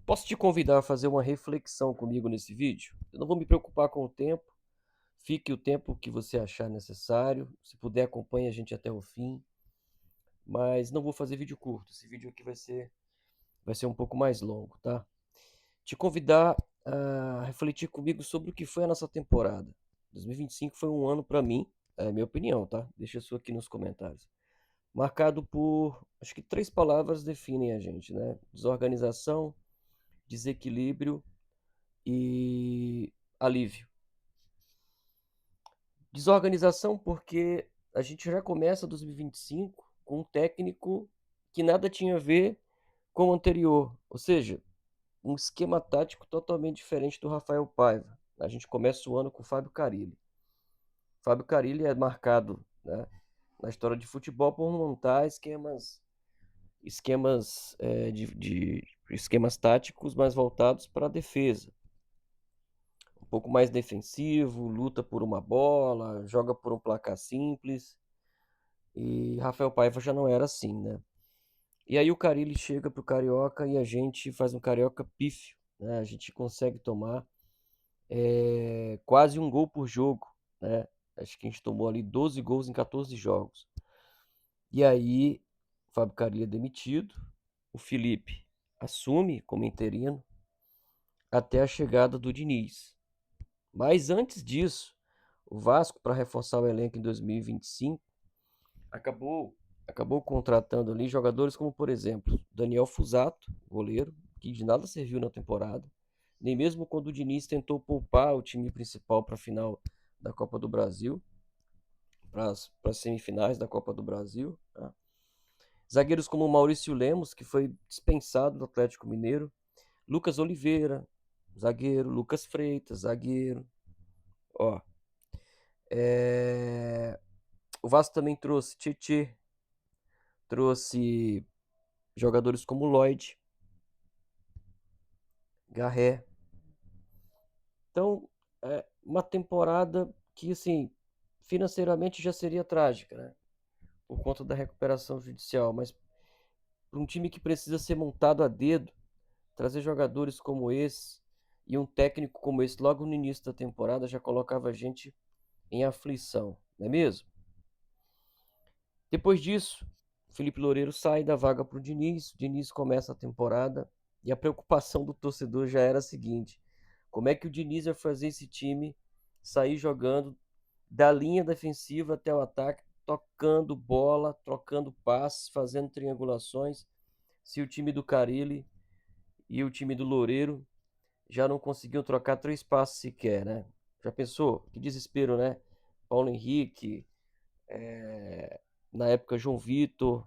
Posso te convidar a fazer uma reflexão comigo nesse vídeo? Eu não vou me preocupar com o tempo, fique o tempo que você achar necessário. Se puder, acompanhe a gente até o fim, mas não vou fazer vídeo curto. Esse vídeo aqui vai ser um pouco mais longo, tá? Te convidar a refletir comigo sobre o que foi a nossa temporada. 2025 foi um ano para mim, é a minha opinião, tá? Deixa a sua aqui nos comentários. Marcado por, acho que três palavras definem a gente, né? Desorganização, desequilíbrio e alívio. Desorganização, porque a gente já começa 2025 com um técnico que nada tinha a ver com o anterior, ou seja, um esquema tático totalmente diferente do Rafael Paiva. A gente começa o ano com o Fábio Carille. Fábio Carille é marcado, né, na história de futebol por montar de esquemas táticos mais voltados para a defesa. Um pouco mais defensivo, luta por uma bola, joga por um placar simples. E Rafael Paiva já não era assim, né? E aí o Carille chega pro Carioca e a gente faz um Carioca pífio, né? A gente consegue tomar quase um gol por jogo, né? Acho que a gente tomou ali 12 gols em 14 jogos. E aí o Fábio Carille é demitido, o Felipe assume como interino até a chegada do Diniz. Mas antes disso, o Vasco, para reforçar o elenco em 2025, acabou acabou contratando ali jogadores como, por exemplo, Daniel Fusato, goleiro, que de nada serviu na temporada, nem mesmo quando o Diniz tentou poupar o time principal para a final da Copa do Brasil, para as semifinais da Copa do Brasil, tá? Zagueiros como Maurício Lemos, que foi dispensado do Atlético Mineiro, Lucas Oliveira, zagueiro, Lucas Freitas, zagueiro. Ó, é... o Vasco também trouxe Tietê, trouxe jogadores como Lloyd, Garré. Então, é uma temporada que, assim, financeiramente já seria trágica, né? Por conta da recuperação judicial, mas para um time que precisa ser montado a dedo, trazer jogadores como esse e um técnico como esse logo no início da temporada já colocava a gente em aflição, não é mesmo? Depois disso, Felipe Loureiro sai da vaga para o Diniz começa a temporada e a preocupação do torcedor já era a seguinte: como é que o Diniz vai fazer esse time sair jogando da linha defensiva até o ataque, tocando bola, trocando passes, fazendo triangulações, se o time do Carille e o time do Loureiro já não conseguiam trocar três passes sequer, né? Já pensou? Que desespero, né? Paulo Henrique, na época João Vitor,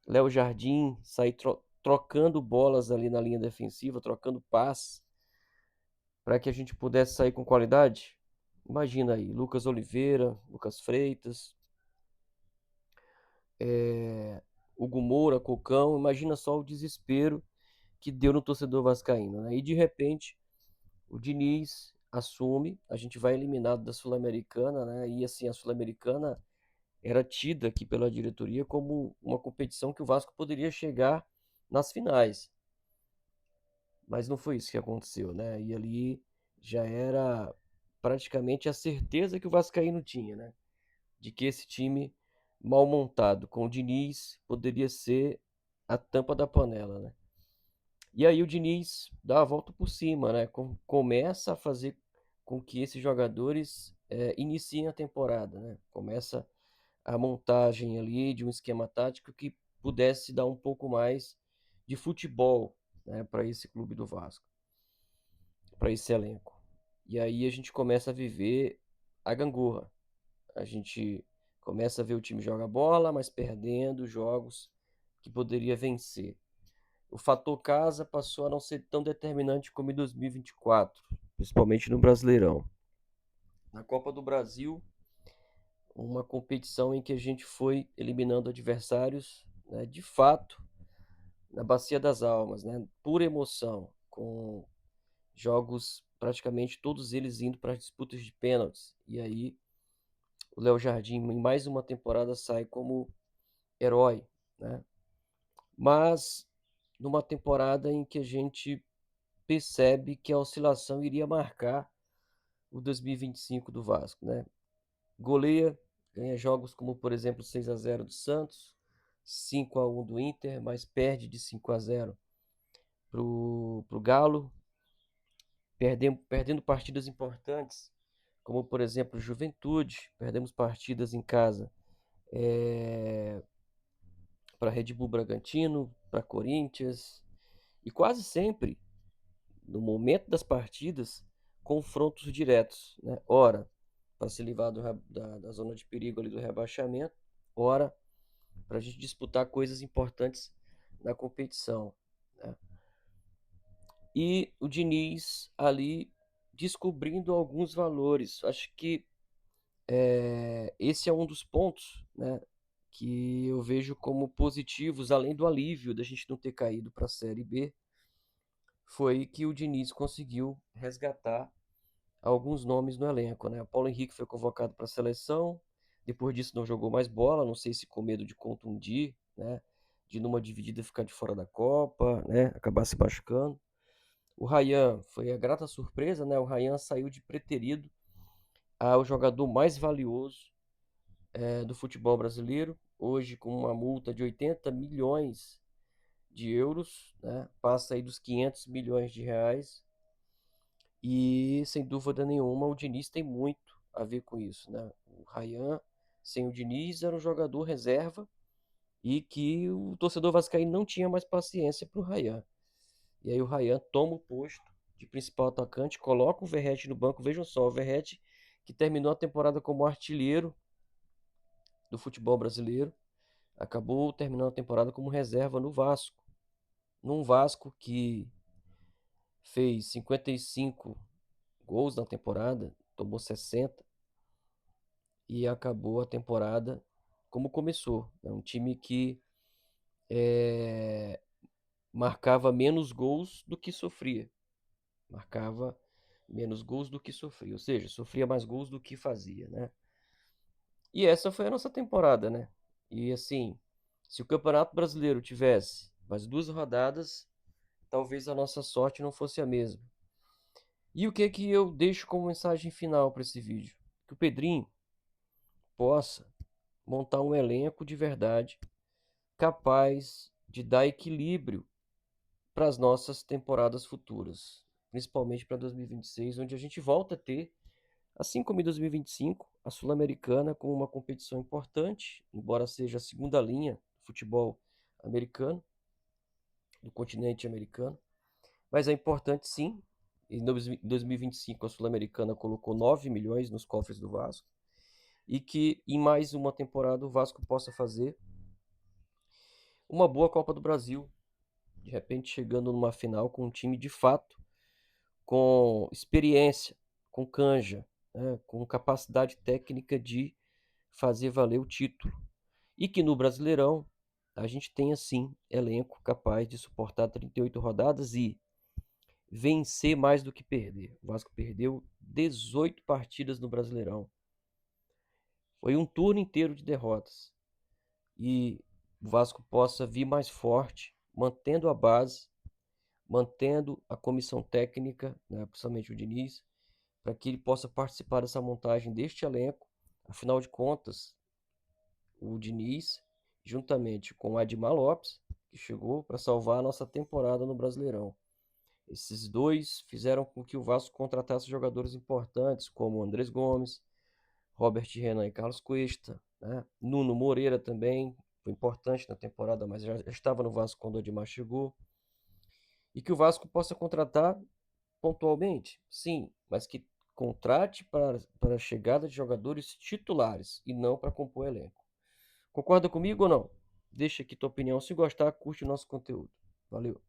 Léo Jardim, sair trocando bolas ali na linha defensiva, trocando passes, para que a gente pudesse sair com qualidade. Imagina aí, Lucas Oliveira, Lucas Freitas, Hugo Moura, Cocão, imagina só o desespero que deu no torcedor vascaíno, né? E de repente o Diniz assume, a gente vai eliminado da Sul-Americana, né? E assim, a Sul-Americana era tida aqui pela diretoria como uma competição que o Vasco poderia chegar nas finais. Mas não foi isso que aconteceu, né? E ali já era praticamente a certeza que o Vascaíno tinha, né? De que esse time mal montado com o Diniz poderia ser a tampa da panela, né? E aí o Diniz dá a volta por cima, né? Começa a fazer com que esses jogadores iniciem a temporada, né? Começa a montagem ali de um esquema tático que pudesse dar um pouco mais de futebol, né, para esse clube do Vasco, para esse elenco. E aí a gente começa a viver a gangorra. A gente começa a ver o time jogar bola, mas perdendo jogos que poderia vencer. O fator casa passou a não ser tão determinante como em 2024, principalmente no Brasileirão. Na Copa do Brasil, uma competição em que a gente foi eliminando adversários, né, de fato, na Bacia das Almas, né, pura emoção, com jogos praticamente todos eles indo para as disputas de pênaltis. E aí o Léo Jardim, em mais uma temporada, sai como herói, né? Mas numa temporada em que a gente percebe que a oscilação iria marcar o 2025 do Vasco, né? Goleia, ganha jogos como, por exemplo, 6-0 do Santos, 5-1 do Inter, mas perde de 5-0 pro Galo, perdendo partidas importantes, como, por exemplo, Juventude, perdemos partidas em casa para Red Bull Bragantino, para Corinthians, e quase sempre, no momento das partidas, confrontos diretos, né? Ora, para se livrar da zona de perigo ali do rebaixamento, ora, para a gente disputar coisas importantes na competição, né? E o Diniz ali descobrindo alguns valores. Acho que esse é um dos pontos, né, que eu vejo como positivos, além do alívio da gente não ter caído para a Série B, foi que o Diniz conseguiu resgatar alguns nomes no elenco, né? O Paulo Henrique foi convocado para a seleção, depois disso não jogou mais bola, não sei se com medo de contundir, né? De numa dividida ficar de fora da Copa, né? Acabar se machucando. O Ryan foi a grata surpresa, né? O Ryan saiu de preterido ao jogador mais valioso do futebol brasileiro, hoje com uma multa de 80 milhões de euros, né? Passa aí dos 500 milhões de reais. E sem dúvida nenhuma o Diniz tem muito a ver com isso, né? O Ryan, sem o Diniz, era um jogador reserva e que o torcedor vascaíno não tinha mais paciência para o Ryan. E aí o Ryan toma o posto de principal atacante, coloca o Verratti no banco. Vejam só, o Verratti que terminou a temporada como artilheiro do futebol brasileiro, acabou terminando a temporada como reserva no Vasco. Num Vasco que fez 55 gols na temporada, tomou 60 e acabou a temporada como começou. É um time que marcava menos gols do que sofria. Marcava menos gols do que sofria, ou seja, sofria mais gols do que fazia, né? E essa foi a nossa temporada, né? E assim, se o Campeonato Brasileiro tivesse mais 2 rodadas, talvez a nossa sorte não fosse a mesma. E o que que eu deixo como mensagem final para esse vídeo? Que o Pedrinho possa montar um elenco de verdade capaz de dar equilíbrio para as nossas temporadas futuras, principalmente para 2026, onde a gente volta a ter, assim como em 2025, a Sul-Americana como uma competição importante, embora seja a segunda linha do futebol americano, do continente americano, mas é importante sim. Em 2025 a Sul-Americana colocou 9 milhões nos cofres do Vasco e que em mais uma temporada o Vasco possa fazer uma boa Copa do Brasil, de repente chegando numa final com um time de fato, com experiência, com canja, né, com capacidade técnica de fazer valer o título. E que no Brasileirão a gente tenha sim elenco capaz de suportar 38 rodadas e vencer mais do que perder. O Vasco perdeu 18 partidas no Brasileirão. Foi um turno inteiro de derrotas. E o Vasco possa vir mais forte, mantendo a base, mantendo a comissão técnica, né, principalmente o Diniz, para que ele possa participar dessa montagem deste elenco. Afinal de contas, o Diniz, juntamente com o Admar Lopes, que chegou para salvar a nossa temporada no Brasileirão. Esses dois fizeram com que o Vasco contratasse jogadores importantes, como Andrés Gomes, Robert Renan e Carlos Cuesta, né? Nuno Moreira também foi importante na temporada, mas já estava no Vasco quando o Admar chegou. E que o Vasco possa contratar pontualmente, sim, mas que contrate para a chegada de jogadores titulares e não para compor elenco. Concorda comigo ou não? Deixa aqui tua opinião. Se gostar, curte o nosso conteúdo. Valeu!